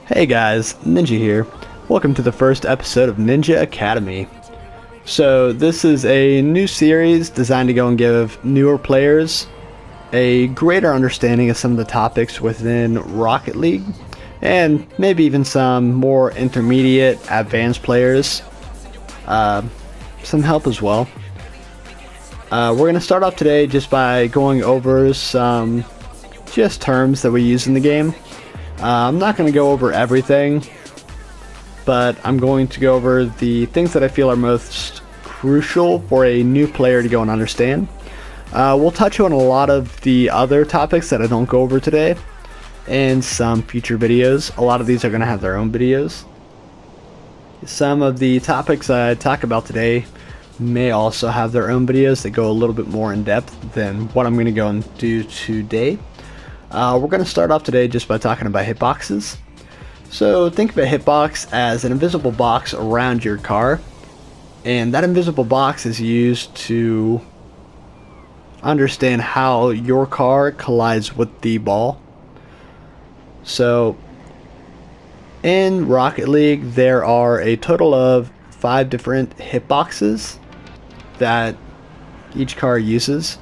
Hey guys, Ninja here. Welcome to the first episode of Ninja Academy. So this is a new series designed to go and give newer players a greater understanding of some of the topics within Rocket League, and maybe even some more intermediate, advanced players some help as well. We're going to start off today just by going over some just terms that we use in the game. I'm not going to go over everything, but I'm going to go over the things that I feel are most crucial for a new player to go and understand. We'll touch on a lot of the other topics that I don't go over today in some future videos. A lot of these are going to have their own videos. Some of the topics I talk about today may also have their own videos that go a little bit more in depth than what I'm going to go and do today. We're going to start off today just by talking about hitboxes. So think of a hitbox as an invisible box around your car, and that invisible box is used to understand how your car collides with the ball. So in Rocket League there are a total of 5 different hitboxes that each car uses.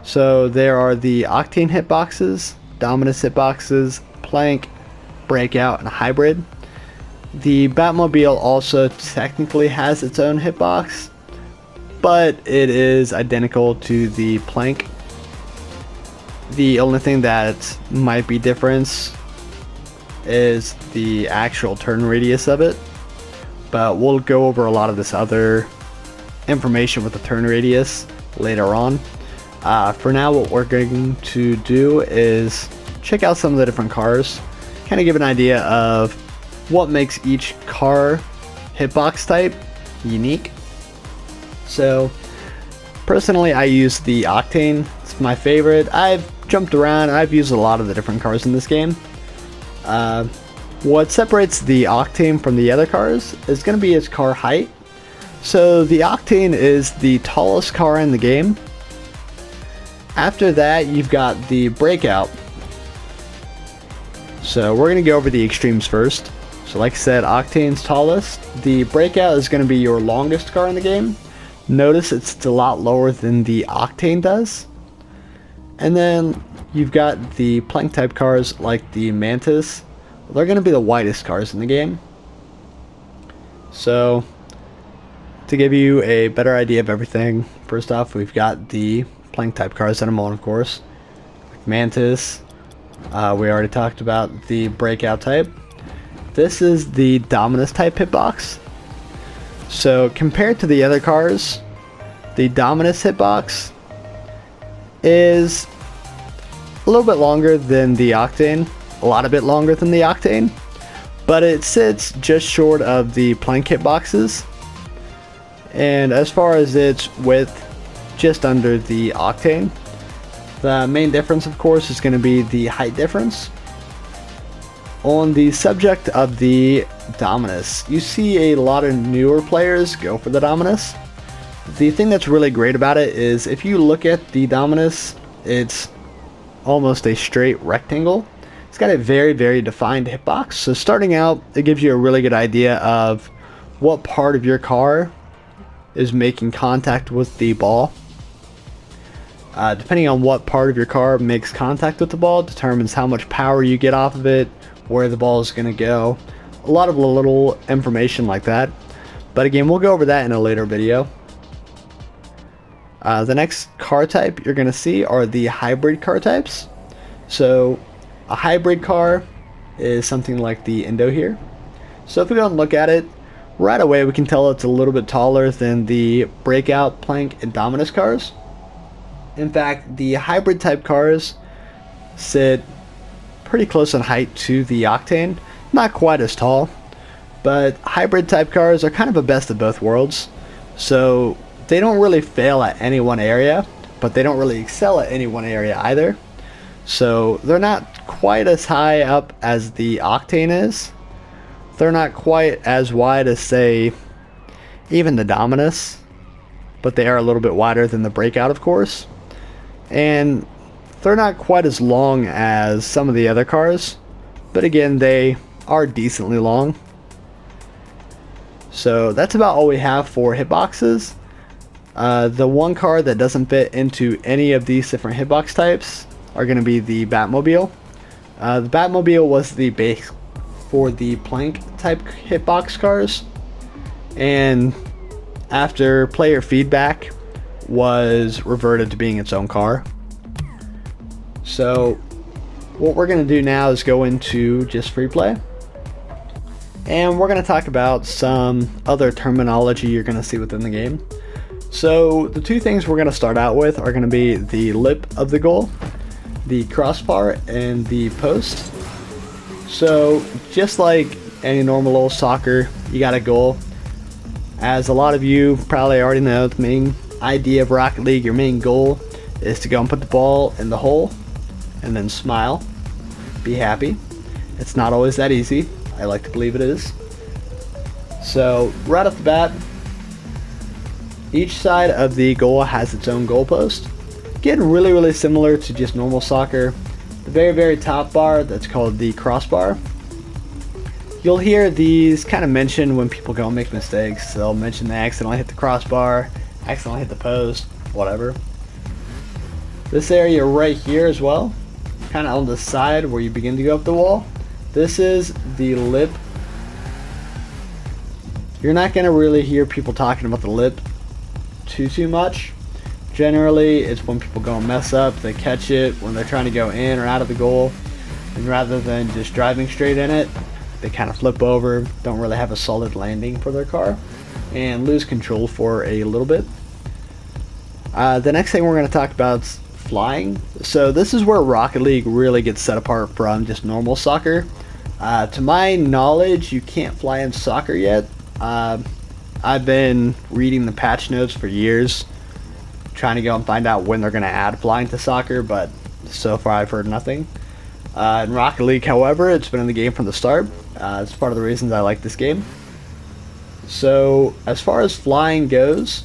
So there are the Octane hitboxes, Dominus hitboxes, Plank, Breakout, and Hybrid. The Batmobile also technically has its own hitbox, but it is identical to the Plank. The only thing that might be different is the actual turn radius of it, but we'll go over a lot of this other information with the turn radius later on. For now, what we're going to do is check out some of the different cars, kind of give an idea of what makes each car hitbox type unique. So personally, I use the Octane. It's my favorite. I've jumped around. I've used a lot of the different cars in this game. What separates the Octane from the other cars is going to be its car height. So the Octane is the tallest car in the game. After that, you've got the Breakout. So we're going to go over the extremes first. So like I said, Octane's tallest. The Breakout is going to be your longest car in the game. Notice it's a lot lower than the Octane does. And then you've got the Plank type cars like the Mantis. They're going to be the widest cars in the game. So to give you a better idea of everything, first off, we've got the Plank type cars that I'm on, of course. Mantis. We already talked about the Breakout type. This is the Dominus type hitbox. So compared to the other cars, the Dominus hitbox is a little bit longer than the Octane. A lot of bit longer than the Octane. But it sits just short of the Plank hitboxes. And as far as its width, just under the Octane. The main difference, of course, is going to be the height difference. On the subject of the Dominus, you see a lot of newer players go for the Dominus. The thing that's really great about it is if you look at the Dominus, it's almost a straight rectangle. It's got a very, very defined hitbox. So starting out, it gives you a really good idea of what part of your car is making contact with the ball. Depending on what part of your car makes contact with the ball determines how much power you get off of it, where the ball is going to go. A lot of little information like that. But again, we'll go over that in a later video. The next car type you're going to see are the hybrid car types. So a hybrid car is something like the Indo here. So if we go and look at it, right away we can tell it's a little bit taller than the Breakout, Plank, and Dominus cars. In fact, the hybrid type cars sit pretty close in height to the Octane. Not quite as tall, but hybrid type cars are kind of a best of both worlds. So they don't really fail at any one area, but they don't really excel at any one area either. So they're not quite as high up as the Octane is. They're not quite as wide as, say, even the Dominus, but they are a little bit wider than the Breakout, of course. And They're not quite as long as some of the other cars, but again, they are decently long. So that's about all we have for hitboxes. The one car that doesn't fit into any of these different hitbox types are going to be the Batmobile. The Batmobile was the base for the plank type hitbox cars, and after player feedback was reverted to being its own car. So what we're going to do now is go into just free play, and we're going to talk about some other terminology you're going to see within the game. So the two things we're going to start out with are going to be the lip of the goal, the crossbar, and the post. So just like any normal old soccer, you got a goal. As a lot of you probably already know, the main idea of Rocket League, your main goal is to go and put the ball in the hole and then smile, be happy. It's not always that easy. I like to believe it is. So right off the bat, each side of the goal has its own goalpost. Getting really similar to just normal soccer. The very top bar, that's called the crossbar. You'll hear these kind of mentioned when people go and make mistakes. They'll mention they accidentally hit the crossbar, accidentally hit the post, whatever. This area right here as well, kind of on the side where you begin to go up the wall, this is the lip. You're not going to really hear people talking about the lip too much. Generally, it's when people go and mess up, they catch it when they're trying to go in or out of the goal, and rather than just driving straight in it, they kind of flip over, don't really have a solid landing for their car, and lose control for a little bit. The next thing we're going to talk about is flying. So this is where Rocket League really gets set apart from just normal soccer. To my knowledge, you can't fly in soccer yet. I've been reading the patch notes for years, trying to go and find out when they're going to add flying to soccer, but so far I've heard nothing. In Rocket League, however, it's been in the game from the start. It's part of the reasons I like this game. So as far as flying goes,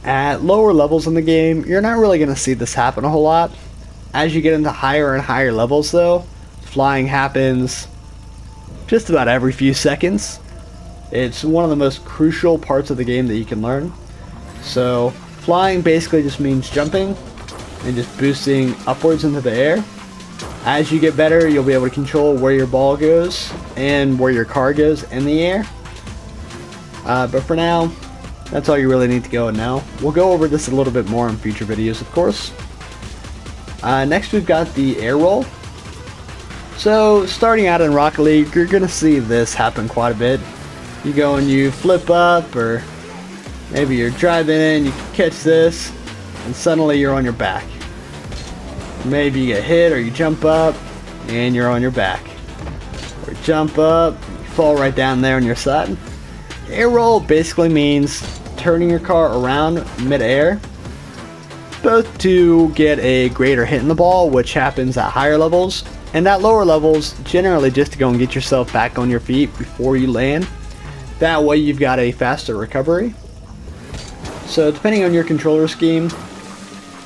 at lower levels in the game, you're not really going to see this happen a whole lot. As you get into higher and higher levels though, flying happens just about every few seconds. It's one of the most crucial parts of the game that you can learn. So flying basically just means jumping and just boosting upwards into the air. As you get better, you'll be able to control where your ball goes and where your car goes in the air. But for now, that's all you really need to go and know. We'll go over this a little bit more in future videos, of course. Next we've got the air roll. So starting out in Rocket League, you're going to see this happen quite a bit. You go and you flip up, or maybe you're driving in, you catch this, and suddenly you're on your back. Maybe you get hit, or you jump up, and you're on your back. Or jump up, you fall right down there on your side. Air roll basically means turning your car around mid-air, both to get a greater hit in the ball, which happens at higher levels, and at lower levels, generally just to go and get yourself back on your feet before you land. That way you've got a faster recovery. So depending on your controller scheme,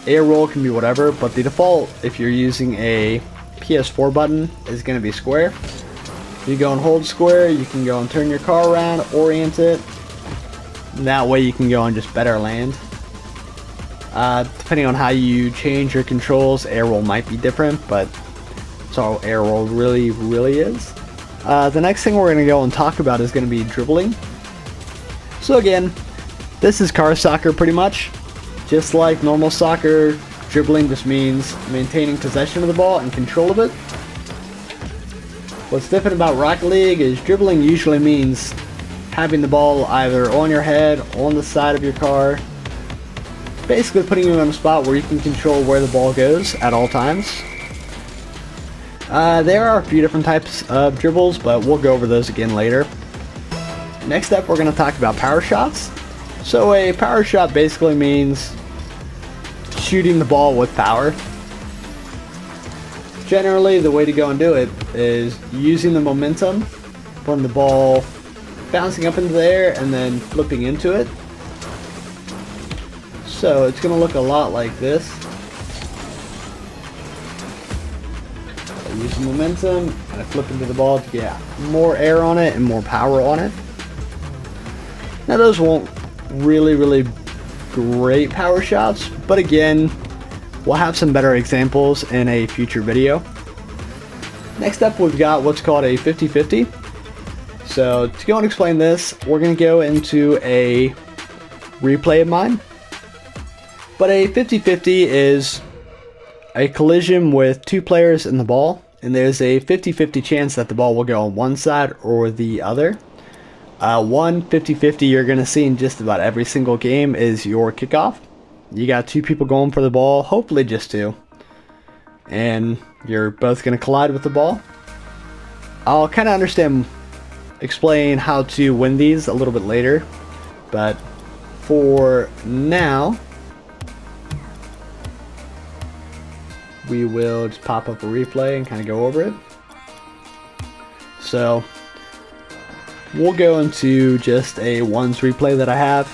air roll can be whatever, but the default, if you're using a PS4 button, is going to be square. If you go and hold square, you can go and turn your car around, orient it, and that way you can go and just better land. Depending on how you change your controls, air roll might be different, but that's all air roll really is. The next thing we're going to go and talk about is going to be dribbling. So again, this is car soccer pretty much. Just like normal soccer, dribbling just means maintaining possession of the ball and control of it. What's different about Rocket League is dribbling usually means having the ball either on your head, on the side of your car, basically putting you in a spot where you can control where the ball goes at all times. There are a few different types of dribbles, but we'll go over those again later. Next up, we're going to talk about power shots. So a power shot basically means shooting the ball with power. Generally, the way to go and do it is using the momentum from the ball bouncing up into the air and then flipping into it. So it's going to look a lot like this. some momentum, and I flip into the ball to get more air on it and more power on it. Now those won't really great power shots, but again, we'll have some better examples in a future video. Next up, we've got what's called a 50-50. So to go and explain this, we're going to go into a replay of mine. But a 50-50 is a collision with two players in the ball, and there's a 50-50 chance that the ball will go on one side or the other. One 50-50 you're going to see in just about every single game is your kickoff. You got two people going for the ball, hopefully just two, and you're both going to collide with the ball. I'll kind of explain how to win these a little bit later, but for now we will just pop up a replay and kind of go over it. So we'll go into just a ones replay that I have,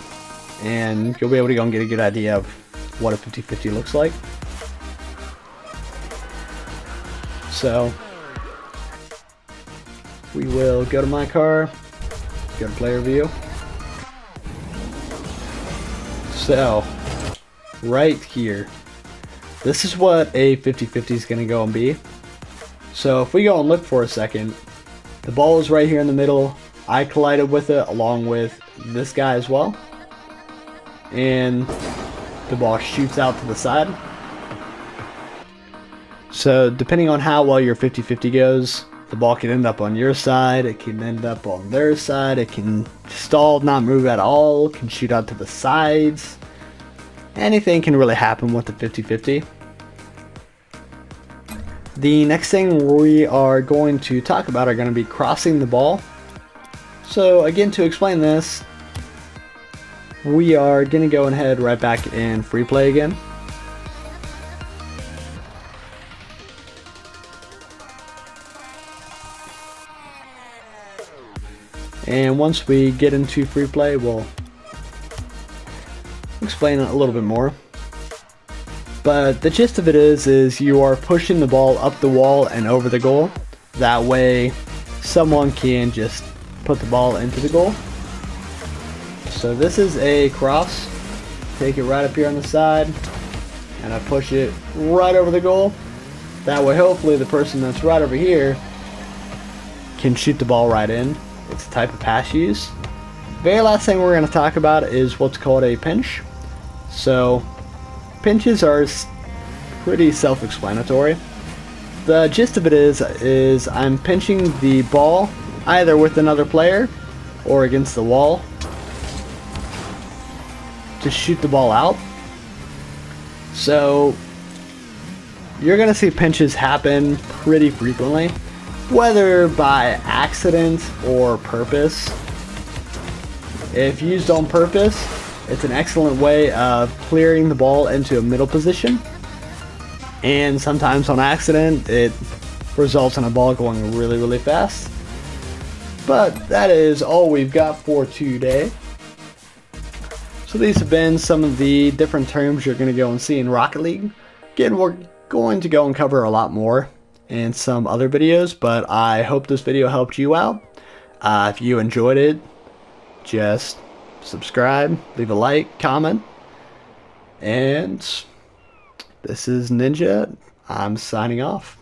and you'll be able to go and get a good idea of what a 50-50 looks like. So we will go to my car, go to player view. So right here, this is what a 50-50 is going to go and be. So if we go and look for a second, the ball is right here in the middle. I collided with it along with this guy as well, and the ball shoots out to the side. So depending on how well your 50-50 goes, the ball can end up on your side, it can end up on their side, it can stall, not move at all, can shoot out to the sides. Anything can really happen with the 50-50. The next thing we are going to talk about are going to be crossing the ball. So again, to explain this, we are going to go ahead right back in free play again. And once we get into free play, we'll explain it a little bit more. But the gist of it is you are pushing the ball up the wall and over the goal. That way someone can just put the ball into the goal. So this is a cross. Take it right up here on the side, and I push it right over the goal. That way hopefully the person that's right over here can shoot the ball right in. It's a type of pass use. Very last thing we're going to talk about is what's called a pinch. So pinches are pretty self-explanatory. The gist of it is I'm pinching the ball either with another player or against the wall to shoot the ball out. So you're going to see pinches happen pretty frequently, whether by accident or purpose. If used on purpose, it's an excellent way of clearing the ball into a middle position, and sometimes on accident it results in a ball going really fast. But that is all we've got for today. So these have been some of the different terms you're going to go and see in Rocket League. Again, we're going to go and cover a lot more in some other videos, but I hope this video helped you out. If you enjoyed it, just subscribe, leave a like, comment, and this is Ninja. I'm signing off.